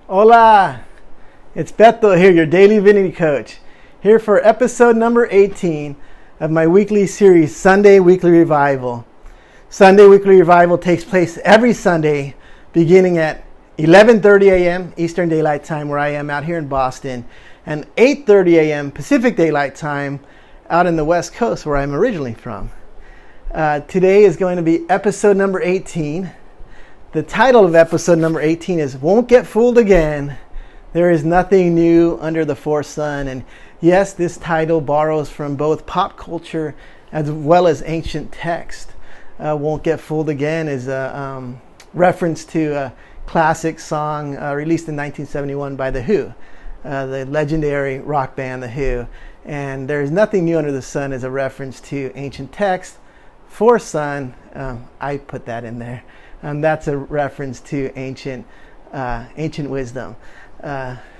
Hola, it's Beto here, your daily divinity coach, here for episode number 18 of my weekly series, Sunday Weekly Revival. Sunday Weekly Revival takes place every Sunday beginning at 11:30 a.m. Eastern Daylight Time, where I am out here in Boston, and 8:30 a.m. Pacific Daylight Time out in the West Coast, where I'm originally from. Today is going to be episode number 18. The title of episode number 18 is Won't Get Fooled Again. There is nothing new under the fourth sun. And yes, this title borrows from both pop culture as well as ancient text. Won't Get Fooled Again is a reference to a classic song released in 1971 by The Who, the legendary rock band The Who. And There is Nothing New Under the Sun is a reference to ancient text. Fourth sun, I put that in there. That's a reference to ancient wisdom.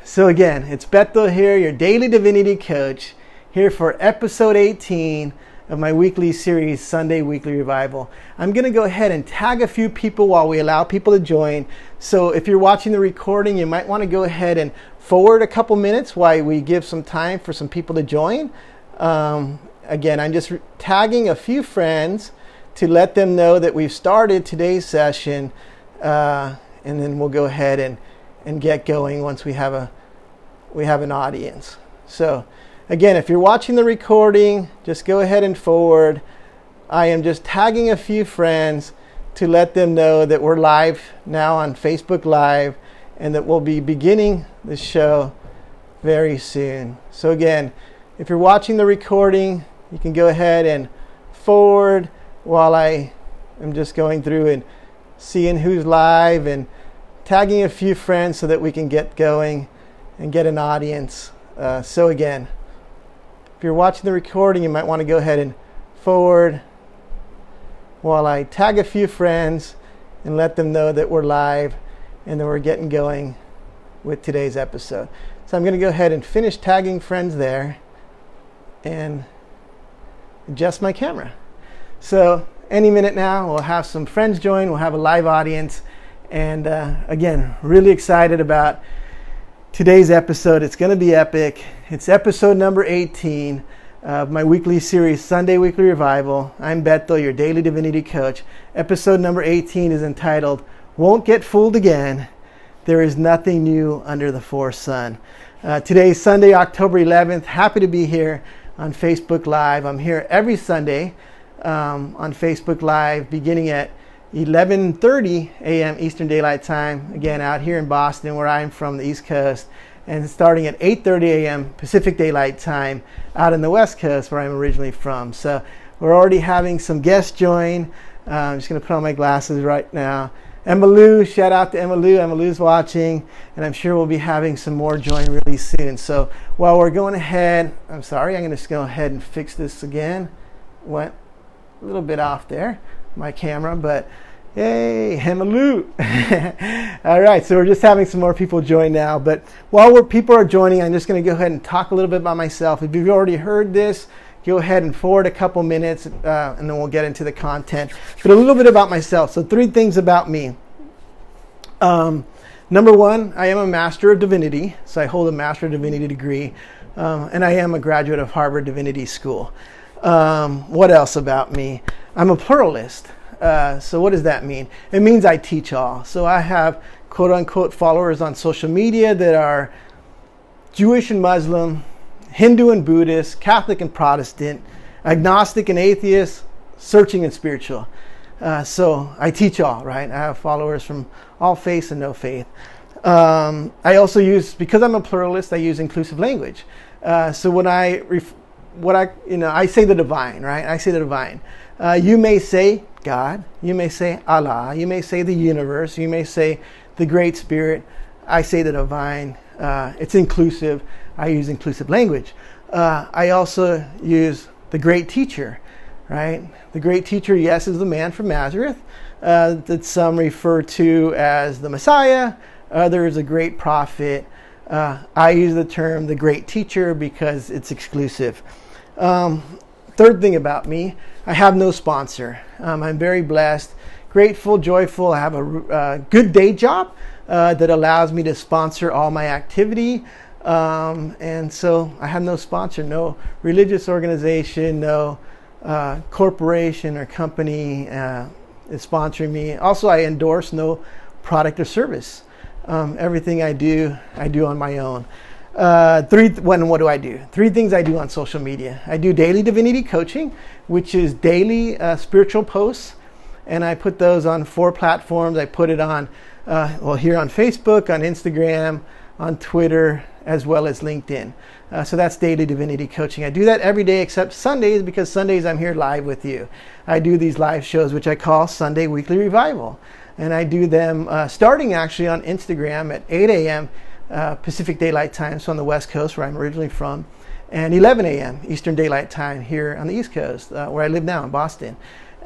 So again, it's Beto here, your daily divinity coach, here for episode 18 of my weekly series, Sunday Weekly Revival. I'm going to go ahead and tag a few people while we allow people to join. So if you're watching the recording, you might want to go ahead and forward a couple minutes while we give some time for some people to join. Again, I'm just tagging a few friends to let them know that we've started today's session, and then we'll go ahead and get going once we have an audience. So again, if you're watching the recording, just go ahead and forward. I am just tagging a few friends to let them know that we're live now on Facebook Live and that we'll be beginning the show very soon. So again, if you're watching the recording, you can go ahead and forward while I am just going through and seeing who's live and tagging a few friends so that we can get going and get an audience. So again, if you're watching the recording, you might want to go ahead and forward while I tag a few friends and let them know that we're live and that we're getting going with today's episode. So I'm going to go ahead and finish tagging friends there and adjust my camera. So any minute now, we'll have some friends join. We'll have a live audience. And again, really excited about today's episode. It's going to be epic. It's episode number 18 of my weekly series, Sunday Weekly Revival. I'm Beto, your daily divinity coach. Episode number 18 is entitled, Won't Get Fooled Again. There is Nothing New Under the Fourth Sun. Today's Sunday, October 11th. Happy to be here on Facebook Live. I'm here every Sunday on Facebook Live beginning at 11:30 a.m. Eastern Daylight Time, again out here in Boston where I'm from, the East Coast, and starting at 8:30 a.m. Pacific Daylight Time out in the West Coast where I'm originally from. So we're already having some guests join. I'm just going to put on my glasses right now. Emma Lou, shout out to Emma Lou. Emma Lou's watching, and I'm sure we'll be having some more join really soon. So while we're going ahead, I'm going to just go ahead and fix this again. Went a little bit off there, my camera, but yay, Emma Lou. All right, so we're just having some more people join now. But while people are joining, I'm just going to go ahead and talk a little bit about myself. If you've already heard this, go ahead and forward a couple minutes, and then we'll get into the content. But a little bit about myself. So 3 things about me. Number 1, I am a Master of Divinity. So I hold a Master of Divinity degree, and I am a graduate of Harvard Divinity School. What else about me? I'm a pluralist. So what does that mean? It means I teach all. So I have quote unquote followers on social media that are Jewish and Muslim, Hindu and Buddhist, Catholic and Protestant, agnostic and atheist, searching and spiritual. So I teach all, right? I have followers from all faiths and no faith. I also because I'm a pluralist, I use inclusive language. So when I say the divine, right? I say the divine. You may say God, you may say Allah, you may say the universe, you may say the Great Spirit. I say the divine. It's inclusive. I use inclusive language. I also use the great teacher, right? The great teacher, yes, is the man from Nazareth that some refer to as the Messiah. Others, a great prophet. I use the term the great teacher because it's exclusive. Third thing about me, I have no sponsor. I'm very blessed, grateful, joyful. I have a good day job. that allows me to sponsor all my activity. And so I have no sponsor, no religious organization, no corporation or company is sponsoring me. Also, I endorse no product or service. Everything I do on my own. What do I do? 3 things I do on social media. I do daily divinity coaching, which is daily spiritual posts, and I put those on 4 platforms. I put it on, here on Facebook, on Instagram, on Twitter, as well as LinkedIn. So that's daily divinity coaching. I do that every day except Sundays, because Sundays I'm here live with you. I do these live shows, which I call Sunday Weekly Revival. And I do them starting actually on Instagram at 8 a.m. Pacific Daylight Time, so on the West Coast where I'm originally from, and 11 a.m. Eastern Daylight Time here on the East Coast, where I live now in Boston.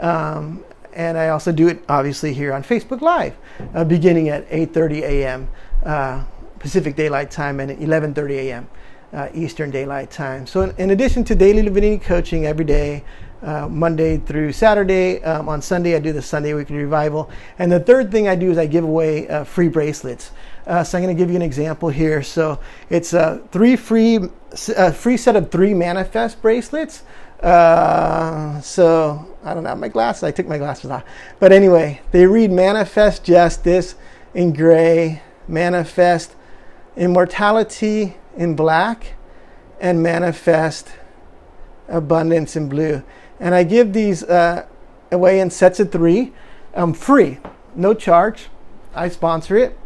And I also do it obviously here on Facebook Live, beginning at 8:30 a.m. Pacific Daylight Time and 11:30 a.m. Eastern Daylight Time. So in addition to daily divinity coaching every day, Monday through Saturday, on Sunday I do the Sunday Weekly Revival. And the third thing I do is I give away free bracelets. So I'm going to give you an example here. So it's a free set of 3 manifest bracelets. So I don't have my glasses. I took my glasses off. But anyway, they read Manifest Justice in gray, Manifest Immortality in black, and Manifest Abundance in blue. And I give these away in sets of 3, free, no charge. I sponsor it.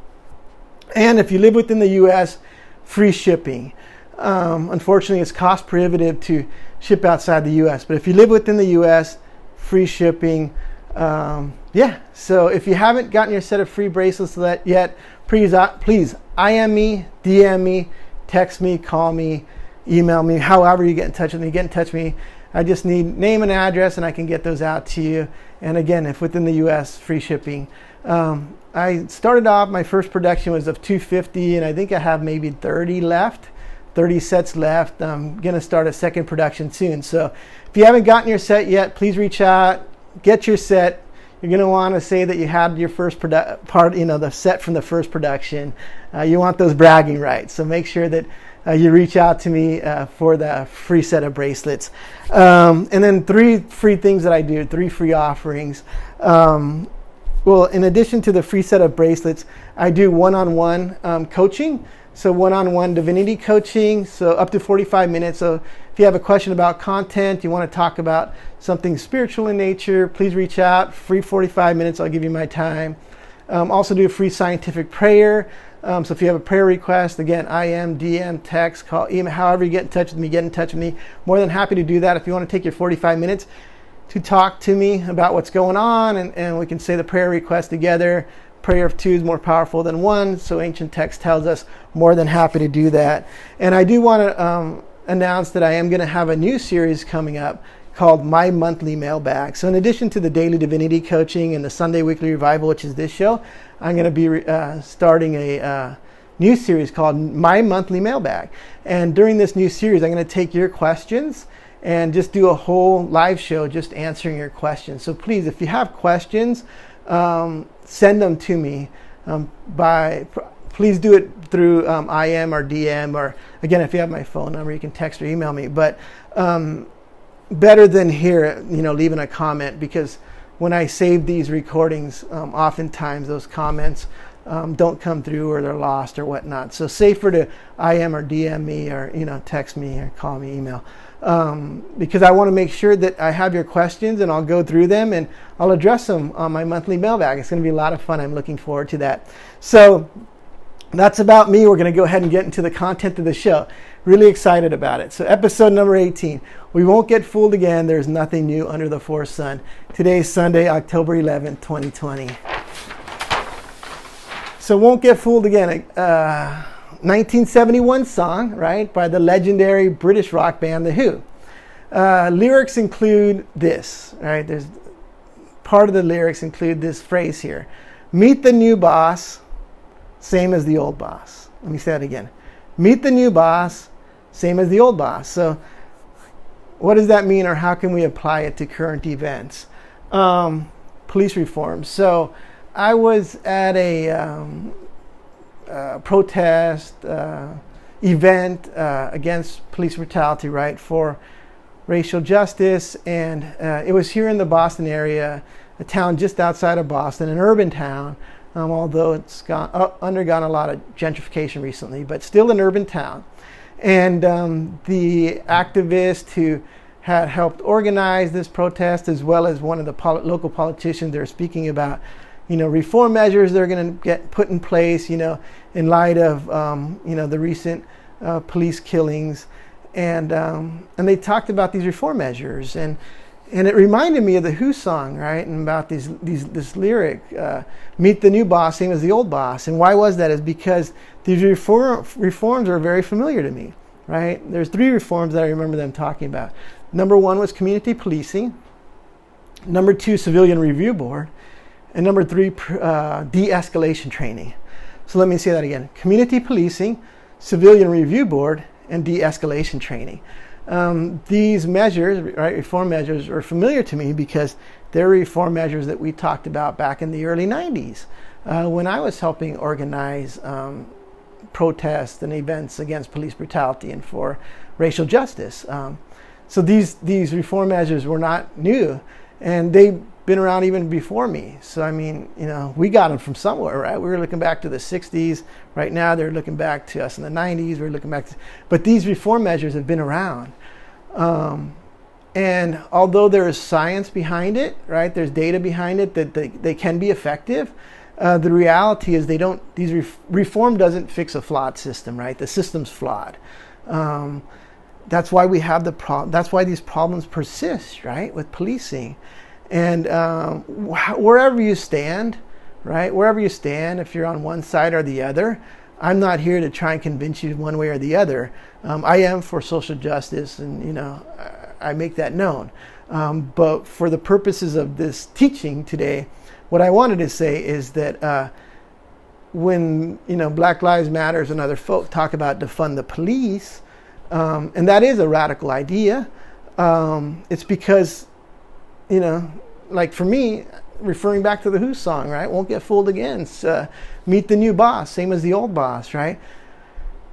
And if you live within the U.S., free shipping. Unfortunately, it's cost prohibitive to ship outside the U.S. But if you live within the U.S., free shipping. So if you haven't gotten your set of free bracelets yet, please IM me, DM me, text me, call me, email me, however you get in touch with me. Get in touch with me. I just need name and address, and I can get those out to you. And again, if within the U.S., free shipping. I started off, my first production was of 250, and I think I have maybe 30 sets left. I'm going to start a second production soon. So if you haven't gotten your set yet, please reach out, get your set. You're going to want to say that you had your first the set from the first production. You want those bragging rights. So make sure that you reach out to me for the free set of bracelets. And then 3 free things that I do, 3 free offerings. Well, in addition to the free set of bracelets, I do one-on-one coaching. So one-on-one divinity coaching, so up to 45 minutes. So if you have a question about content, you want to talk about something spiritual in nature, please reach out. Free 45 minutes, I'll give you my time. Also do a free scientific prayer. So if you have a prayer request, again, IM, DM, text, call, email, however you get in touch with me. More than happy to do that. If you want to take your 45 minutes to talk to me about what's going on, and we can say the prayer request together. Prayer of 2 is more powerful than 1, so ancient text tells us. More than happy to do that. And I do want to announce that I am going to have a new series coming up called My Monthly Mailbag. So in addition to the daily divinity coaching and the Sunday Weekly Revival, which is this show, I'm going to be starting a new series called My Monthly Mailbag. And during this new series, I'm going to take your questions and just do a whole live show just answering your questions. So please, if you have questions, send them to me. Please do it through IM or DM, or again, if you have my phone number, you can text or email me. But better than here, leaving a comment, because when I save these recordings, oftentimes those comments don't come through, or they're lost or whatnot. So safer to IM or DM me, or text me or call me, email. Because I want to make sure that I have your questions, and I'll go through them and I'll address them on my monthly mailbag. It's going to be a lot of fun. I'm looking forward to that. So that's about me. We're going to go ahead and get into the content of the show. Really excited about it. So episode number 18. We won't get fooled again. There's nothing new under the forest sun. Today is Sunday, October 11th, 2020. So won't get fooled again. 1971 song, right, by the legendary British rock band The Who. Lyrics include this, right? There's part of the lyrics include this phrase here: "Meet the new boss, same as the old boss." Let me say that again. Meet the new boss, same as the old boss. So, what does that mean, or how can we apply it to current events? Police reform. So, I was at a protest, event against police brutality, right, for racial justice. And it was here in the Boston area, a town just outside of Boston, an urban town, although it's undergone a lot of gentrification recently, but still an urban town. And the activist who had helped organize this protest, as well as one of the local politicians, they're speaking about, reform measures they're going to get put in place, in light of, the recent police killings. And they talked about these reform measures. And it reminded me of the Who song, right? And about this lyric, meet the new boss, same as the old boss. And why was that? Is because these reforms are very familiar to me, right? There's 3 reforms that I remember them talking about. Number 1 was community policing. Number 2, civilian review board. And number 3, de-escalation training. So let me say that again. Community policing, civilian review board, and de-escalation training. These measures, right, reform measures, are familiar to me because they're reform measures that we talked about back in the early 90s when I was helping organize protests and events against police brutality and for racial justice. So these reform measures were not new, and they've been around even before me. So I mean, we got them from somewhere, right? We were looking back to the 60s. Right now, they're looking back to us in the 90s. We're looking back but these reform measures have been around. And although there is science behind it, right? There's data behind it that they can be effective. The reality is reform doesn't fix a flawed system, right? The system's flawed. That's why we have the problem. That's why these problems persist, right, with policing. And wherever you stand, right, wherever you stand, if you're on one side or the other, I'm not here to try and convince you one way or the other. I am for social justice, and I make that known. But for the purposes of this teaching today, what I wanted to say is that when Black Lives Matters and other folk talk about defund the police, and that is a radical idea. It's because, like for me, referring back to the Who song, right? Won't get fooled again. It's, meet the new boss, same as the old boss, right?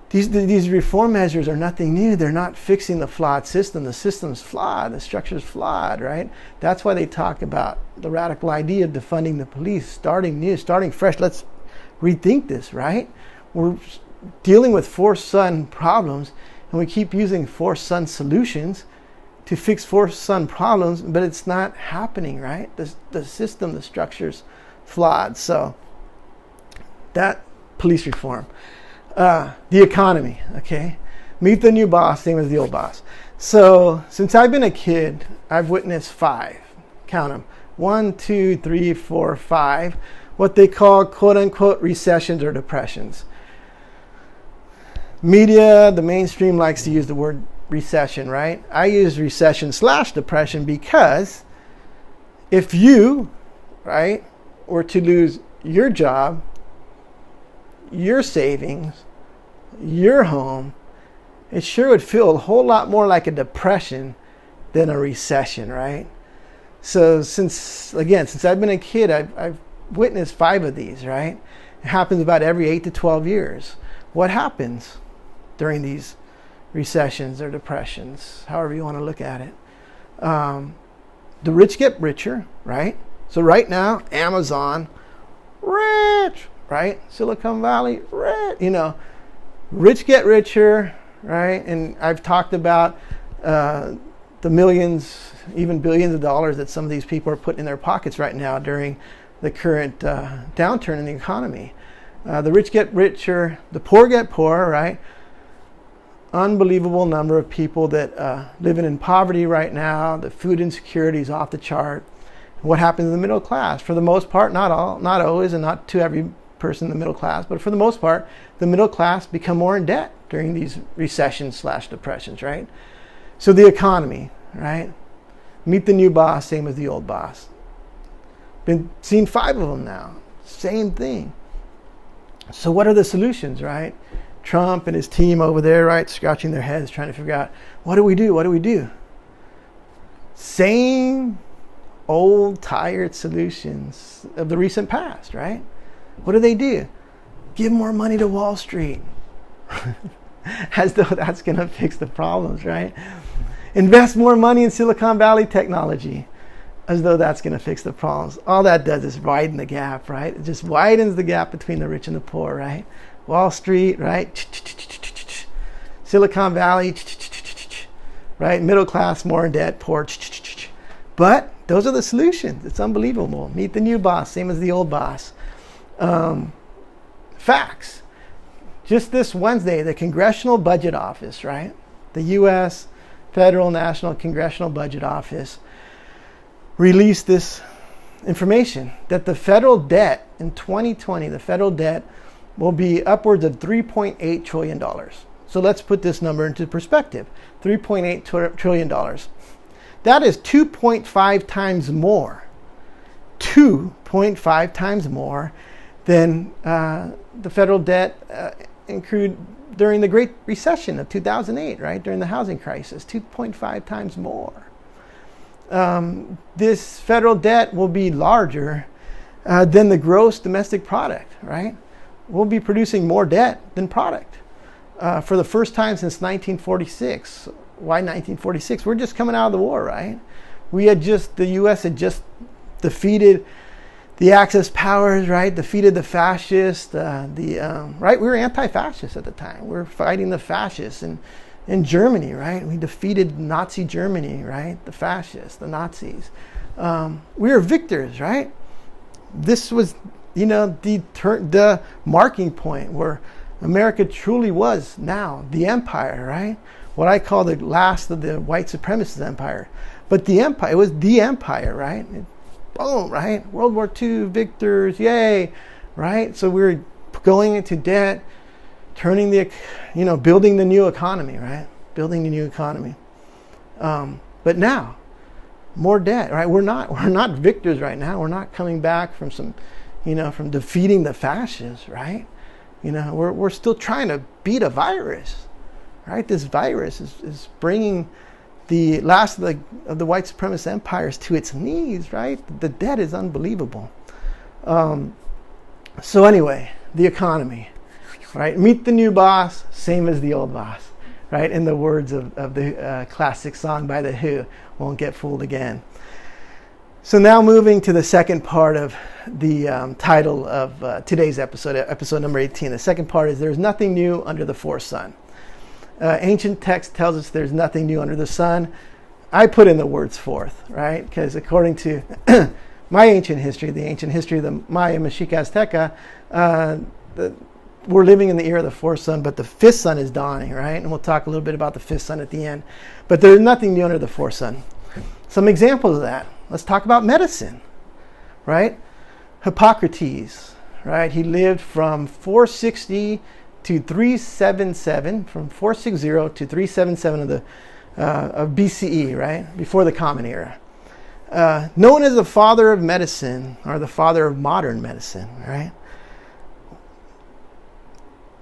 These reform measures are nothing new. They're not fixing the flawed system. The system's flawed. The structure's flawed, right? That's why they talk about the radical idea of defunding the police, starting new, starting fresh. Let's rethink this, right? We're dealing with forced son problems, and we keep using forced son solutions to fix forced son problems, but it's not happening, right? The system, the structure's flawed. So that police reform. The economy, okay? Meet the new boss, same as the old boss. So since I've been a kid, I've witnessed 5, count them, 1, 2, 3, 4, 5, what they call quote unquote recessions or depressions. Media, the mainstream likes to use the word recession, right? I use recession/depression because if you, right, were to lose your job, your savings, your home, it sure would feel a whole lot more like a depression than a recession, right? So since I've been a kid, I've witnessed 5 of these, right? It happens about every 8 to 12 years. What happens during these recessions or depressions, however you want to look at it? The rich get richer, right? So right now, Amazon, rich, right? Silicon Valley, rich, rich get richer, right? And I've talked about the millions, even billions of dollars that some of these people are putting in their pockets right now during the current downturn in the economy. The rich get richer, the poor get poorer, right? Unbelievable number of people that living in poverty right now. The food insecurity is off the chart. What happens in the middle class? For the most part, not always, and not to every person in the middle class, but for the most part, the middle class become more in debt during these recessions/depressions, right? So the economy, right? Meet the new boss, same as the old boss. Been seen 5 of them now. Same thing. So what are the solutions, right? Trump and his team over there, right, scratching their heads, trying to figure out, what do we do? What do we do? Same old, tired solutions of the recent past, right? What do? Give more money to Wall Street. As though that's going to fix the problems, right? Invest more money in Silicon Valley technology. As though that's going to fix the problems. All that does is widen the gap, right? It just widens the gap between the rich and the poor, right? Wall Street, right? Silicon Valley, right? Middle class, more in debt, poor. But those are the solutions. It's unbelievable. Meet the new boss, same as the old boss. Facts. Just this Wednesday, the Congressional Budget Office, right? The U.S. Federal National Congressional Budget Office released this information that the federal debt in 2020, the federal debt will be upwards of $3.8 trillion. So let's put this number into perspective. $3.8 trillion. That is 2.5 times more. 2.5 times more than the federal debt incurred during the Great Recession of 2008, right? During the housing crisis. 2.5 times more. This federal debt will be larger than the gross domestic product, right? We'll be producing more debt than product for the first time since 1946. Why 1946? We're just coming out of the war, right? The U.S. had just defeated the Axis powers, right? Defeated the fascists, right? We were anti-fascist at the time. We were fighting the fascists in Germany, right? We defeated Nazi Germany, right? The fascists, the Nazis. We were victors, right? This was, the marking point where America truly was now the empire, right? What I call the last of the white supremacist empire. But the empire, it was the empire, right? Boom, right? World War II victors, yay, right? So we were going into debt, building the new economy, right? Building the new economy. But now, more debt, right? We're not victors right now. We're not coming back from from defeating the fascists, right? We're still trying to beat a virus, right? This virus is bringing the last of the white supremacist empires to its knees, right? The debt is unbelievable. So anyway, the economy, right? Meet the new boss, same as the old boss, right? In the words of the classic song by The Who, won't get fooled again. So now moving to the second part of the title of today's episode number 18. The second part is there's nothing new under the sun. Ancient text tells us there's nothing new under the sun. I put in the words forth, right? Because according to my ancient history, the ancient history of the Maya, Mexica, Azteca, we're living in the era of the fourth sun, but the fifth sun is dawning, right? And we'll talk a little bit about the fifth sun at the end. But there's nothing new under the fourth sun. Some examples of that. Let's talk about medicine, right? Hippocrates, right? He lived from 460 to 377, from 460 to 377 of BCE, right? Before the Common Era. Known as the father of medicine, or the father of modern medicine, right?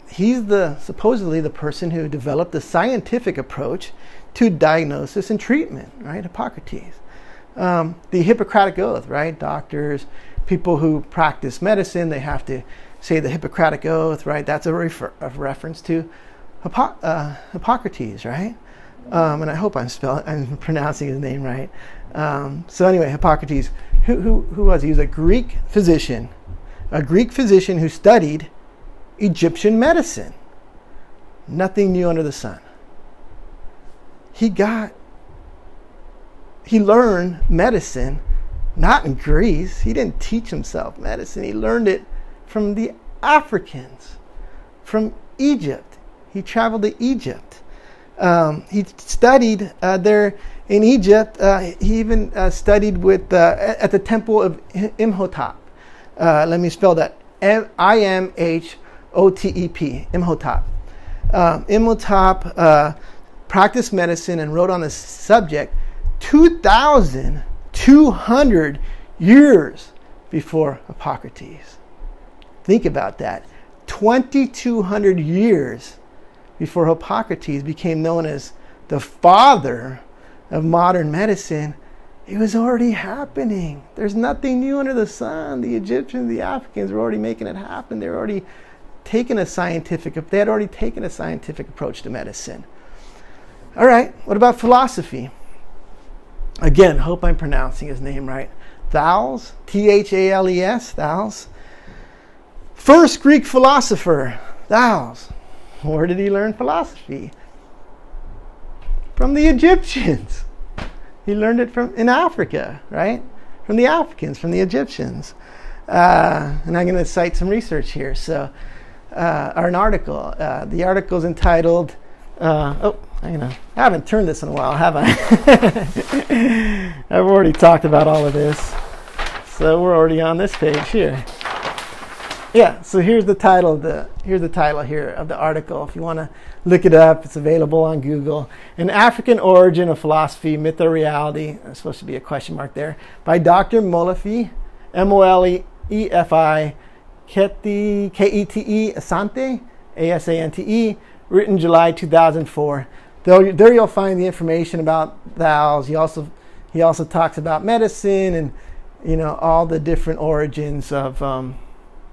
He's supposedly the person who developed the scientific approach to diagnosis and treatment, right? Hippocrates. The Hippocratic Oath, right? Doctors, people who practice medicine, they have to say the Hippocratic Oath, right? That's a reference to Hippocrates, right? And I hope I'm pronouncing his name right. So anyway, Hippocrates, who was he? He was a Greek physician who studied Egyptian medicine. Nothing new under the sun. He learned medicine not in Greece. He didn't teach himself medicine. He learned it from the Africans, from Egypt. He traveled to Egypt. He studied there in Egypt. He even studied at the temple of Imhotep. Let me spell that. Imhotep. Imhotep. Imhotep practiced medicine and wrote on the subject 2,200 years before Hippocrates. Think about that. 2,200 years before Hippocrates became known as the father of modern medicine. It was already happening. There's nothing new under the sun. The Egyptians, the Africans were already making it happen. They're already taken a scientific approach to medicine. All right, what about philosophy? Again, hope I'm pronouncing his name right. Thales, Thales, Thales. First Greek philosopher, Thales. Where did he learn philosophy? From the Egyptians. He learned it in Africa, right? From the Africans, from the Egyptians. And I'm going to cite some research here. So, or an article. The article is entitled, I haven't turned this in a while, have I? I've already talked about all of this. So we're already on this page here. Yeah, so here's the title here of the article. If you want to look it up, it's available on Google. An African Origin of Philosophy, Myth or Reality. There's supposed to be a question mark there. By Dr. Molefi, Molefi, Kete Asante, Asante, written July 2004. There you'll find the information about Thales. He also talks about medicine and all the different origins of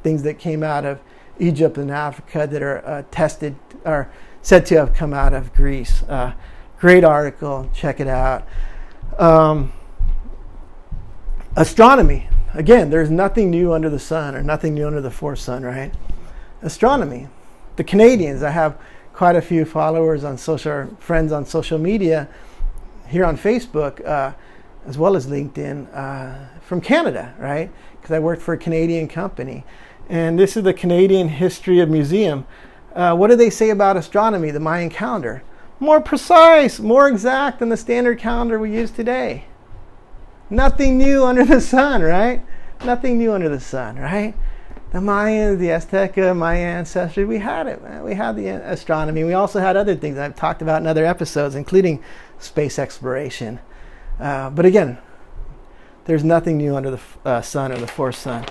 things that came out of Egypt and Africa that are tested or said to have come out of Greece. Great article, check it out. Astronomy. Again, there's nothing new under the sun or nothing new under the fourth sun, right? Astronomy. The Canadians, I have quite a few followers on friends on social media here on Facebook, as well as LinkedIn, from Canada, right? Because I worked for a Canadian company. And this is the Canadian History of Museum. What do they say about astronomy, the Mayan calendar? More precise, more exact than the standard calendar we use today. Nothing new under the sun, right? Nothing new under the sun, right? The Mayans, the Azteca, Maya ancestry, we had it, man. We had the astronomy. We also had other things I've talked about in other episodes, including space exploration. But again, there's nothing new under the sun or the fourth sun.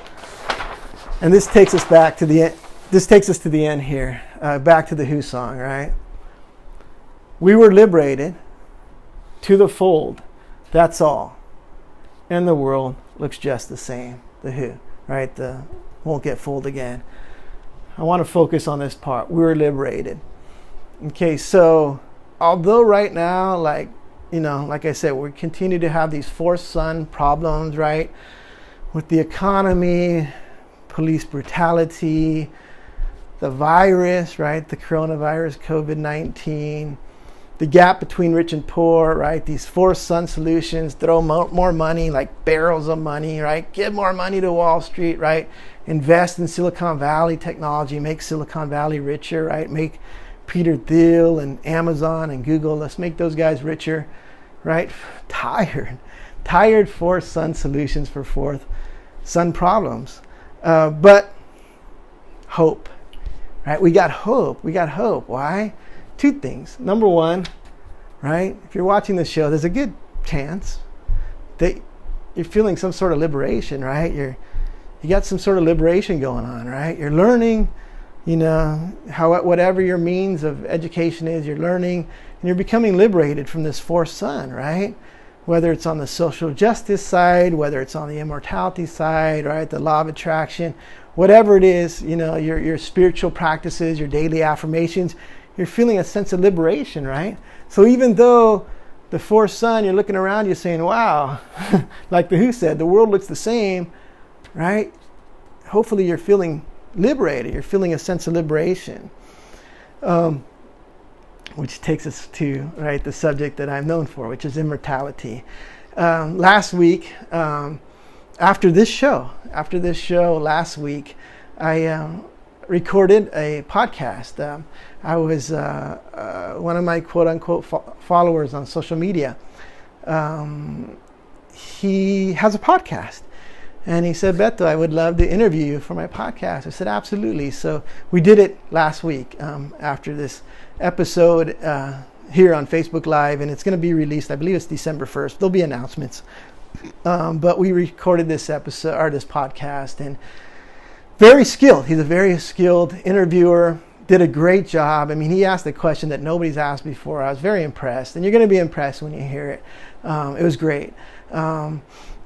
And this takes us back to the end. This takes us to the end here, back to the Who song, right? We were liberated to the fold. That's all. And the world looks just the same. The Who, right? The won't get fooled again. I want to focus on this part. We were liberated. Okay, so although right now, like I said, we continue to have these fourth sun problems, right? With the economy, police brutality, the virus, right? The coronavirus, COVID-19, the gap between rich and poor, right? These fourth sun solutions, throw more money, like barrels of money, right? Give more money to Wall Street, right? Invest in Silicon Valley technology, make Silicon Valley richer, right? Make Peter Thiel and Amazon and Google, let's make those guys richer, right? Tired fourth sun solutions for fourth sun problems. But hope, right? We got hope. Why? Two things. Number one, right? If you're watching this show, there's a good chance that you're feeling some sort of liberation, right? You got some sort of liberation going on, right? You're learning, whatever your means of education is, you're learning and you're becoming liberated from this fourth sun, right? Whether it's on the social justice side, whether it's on the immortality side, right? The law of attraction, whatever it is, your spiritual practices, your daily affirmations, you're feeling a sense of liberation, right? So even though the fourth sun, you're looking around, you're saying, wow, like the Who said, the world looks the same, right? Hopefully you're feeling liberated. You're feeling a sense of liberation. Which takes us to, right, the subject that I'm known for, which is immortality. Last week, after this show last week, I recorded a podcast. I was one of my quote-unquote followers on social media. He has a podcast. And he said, Beto, I would love to interview you for my podcast. I said, absolutely. So we did it last week after this episode here on Facebook Live. And it's going to be released, I believe it's December 1st. There'll be announcements. But we recorded this episode, or this podcast. And very skilled. He's a very skilled interviewer. Did a great job. I mean, he asked a question that nobody's asked before. I was very impressed. And you're going to be impressed when you hear it. It was great.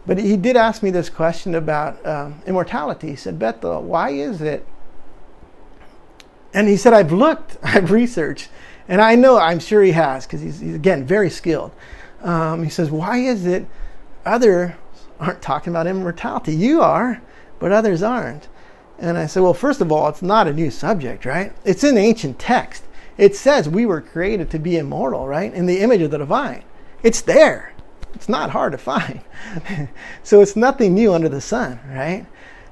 But he did ask me this question about immortality. He said, Beto, why is it And he said, I've looked, I've researched, and I'm sure he has, because he's again, very skilled. He says, why is it others aren't talking about immortality? You are, but others aren't. And I said, well, first of all, it's not a new subject, right? It's in ancient text. It says we were created to be immortal, right? In the image of the divine. It's there. It's not hard to find. So it's nothing new under the sun, right?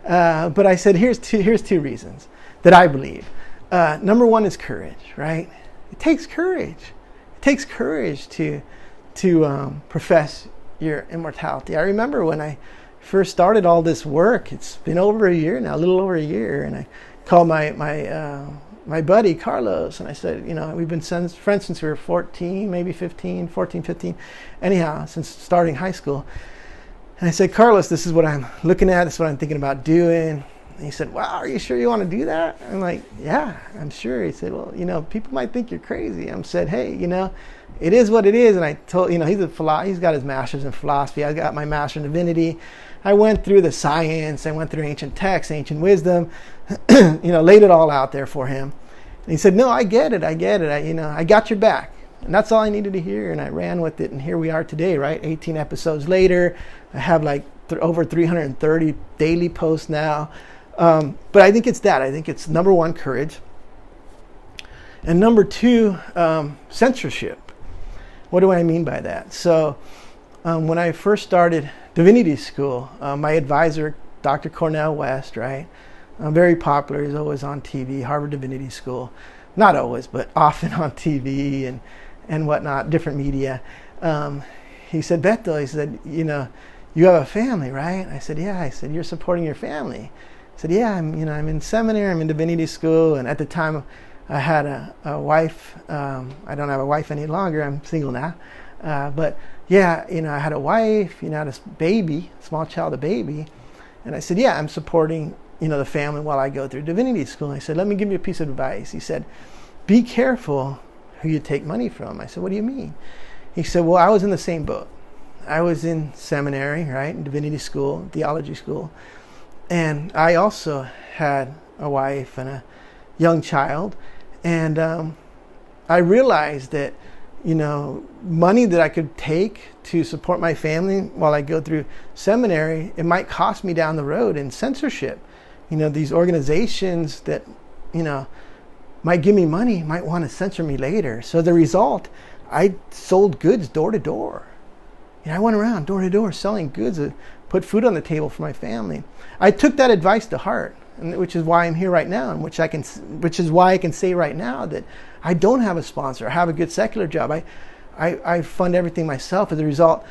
But I said, here's two reasons that I believe. Number one is courage, right? It takes courage. It takes courage to profess your immortality. I remember when I first started all this work, it's been over a year now, a little over a year, and I called my buddy Carlos, and I said, we've been friends since we were 14, 15, anyhow, since starting high school. And I said, Carlos, this is what I'm looking at, this is what I'm thinking about doing. And he said, wow, are you sure you want to do that? I'm like, yeah, I'm sure. He said, well, people might think you're crazy. I said, hey, it is what it is. And I told, he's got his master's in philosophy. I got my master's in divinity. I went through the science. I went through ancient texts, ancient wisdom, laid it all out there for him. And he said, no, I get it. I got your back. And that's all I needed to hear. And I ran with it. And here we are today, right? 18 episodes later. I have over 330 daily posts now. But I think it's that. I think it's number one, courage. And number two, censorship. What do I mean by that? So when I first started divinity school, my advisor, Dr. Cornel West, right? Very popular. He's always on TV, Harvard Divinity School. Not always, but often on TV and whatnot, different media. He said, Beto, he said, you have a family, right? I said, yeah. I said, you're supporting your family. I said, yeah, I'm in seminary, I'm in divinity school, and at the time I had a wife. I don't have a wife any longer. I'm single now. But yeah, I had a wife, had a baby, small child, a baby. And I said, yeah, I'm supporting, the family while I go through divinity school. And I said, let me give you a piece of advice. He said, be careful who you take money from. I said, what do you mean? He said, well, I was in the same boat. I was in seminary, right, in divinity school, theology school. And I also had a wife and a young child. And I realized that, money that I could take to support my family while I go through seminary, it might cost me down the road in censorship. These organizations that, might give me money might want to censor me later. So the result, I sold goods door to door. I went around door to door selling goods that put food on the table for my family. I took that advice to heart, which is why I'm here right now, and which is why I can say right now that I don't have a sponsor. I have a good secular job. I fund everything myself. As a result,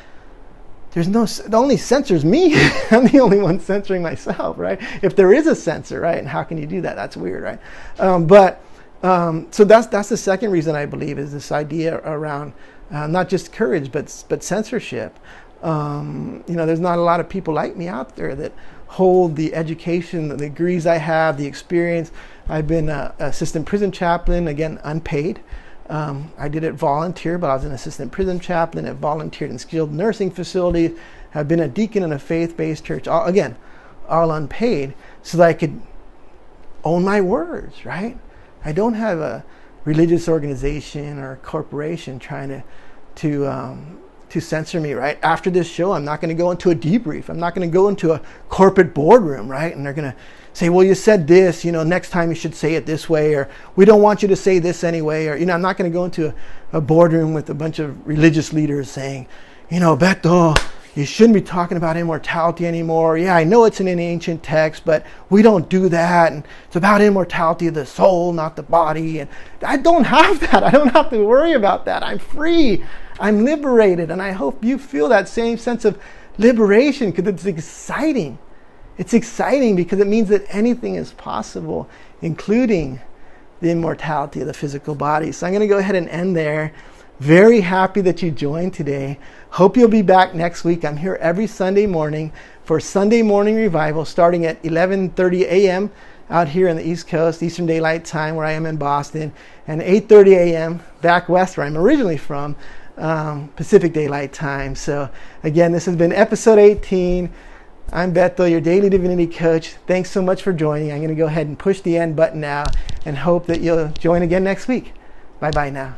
the only censor's me. I'm the only one censoring myself, right? If there is a censor, right? And how can you do that? That's weird, right? So that's the second reason I believe is this idea around not just courage, but censorship. There's not a lot of people like me out there that hold the education, the degrees I have, the experience. I've been an assistant prison chaplain, again, unpaid. I did it volunteer, but I was an assistant prison chaplain. I volunteered in skilled nursing facilities. I've been a deacon in a faith-based church, all unpaid, so that I could own my words, right? I don't have a religious organization or a corporation trying to censor me, right? After this show, I'm not going to go into a debrief. I'm not going to go into a corporate boardroom, right? And they're going to say, well, you said this, next time you should say it this way, or we don't want you to say this anyway, or, I'm not going to go into a boardroom with a bunch of religious leaders saying, Beto, you shouldn't be talking about immortality anymore. Yeah, I know it's in an ancient text, but we don't do that. And it's about immortality of the soul, not the body. And I don't have that. I don't have to worry about that. I'm free. I'm liberated. And I hope you feel that same sense of liberation, because it's exciting. It's exciting because it means that anything is possible, including the immortality of the physical body. So I'm going to go ahead and end there. Very happy that you joined today. Hope you'll be back next week. I'm here every Sunday morning for Sunday Morning Revival, starting at 11:30 a.m. out here in the East Coast, Eastern Daylight Time, where I am in Boston, and 8:30 a.m. back west, where I'm originally from, Pacific Daylight Time. So again, this has been episode 18. I'm Beto, your daily divinity coach. Thanks so much for joining. I'm going to go ahead and push the end button now and hope that you'll join again next week. Bye-bye now.